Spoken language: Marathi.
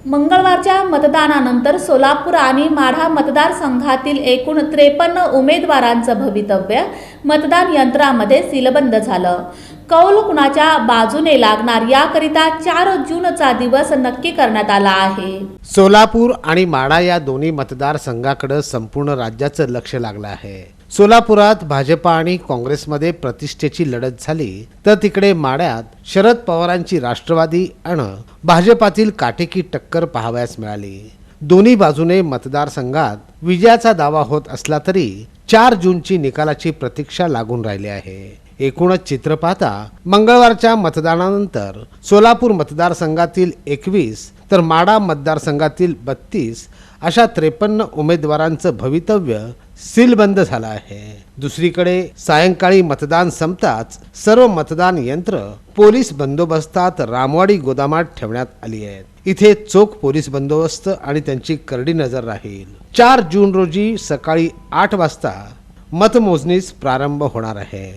मंगळवारच्या मतदानानंतर सोलापूर आणि माढा मतदारसंघातील एकूण 53 उमेदवारांचं भवितव्य मतदान यंत्रामध्ये सीलबंद झालं। कौल कुणाच्या बाजूने लागणार याकरिता 4 जूनचा दिवस नक्की करण्यात आला आहे। सोलापूर आणि माढा या दोन्ही मतदारसंघाकडे संपूर्ण राज्याचं लक्ष लागलं आहे। सोलापुरात भाजपा आणि काँग्रेसमध्ये प्रतिष्ठेची लढत झाली, तर तिकडे माढ्यात शरद पवारांची राष्ट्रवादी आणि भाजपातील काटेकी टक्कर पाहावयास मिळाली। दोन्ही बाजूने मतदारसंघात विजयाचा दावा होत असला तरी 4 जूनची निकालाची प्रतीक्षा लागून राहिली आहे। एकूणच चित्र पाहता मंगळवारच्या मतदानानंतर सोलापूर मतदारसंघातील 21 तर माढा मतदारसंघातील 32 अशा 53 उमेदवारांचं भवितव्य सीलबंद झालं आहे। दुसरीकडे सायंकाळी मतदान संपताच सर्व मतदान यंत्र पोलीस बंदोबस्तात रामवाडी गोदामात ठेवण्यात आली आहेत। इथे चोख पोलीस बंदोबस्त आणि त्यांची करडी नजर राहील। 4 जून रोजी सकाळी 8 वाजता मतमोजणीस प्रारंभ होणार आहे।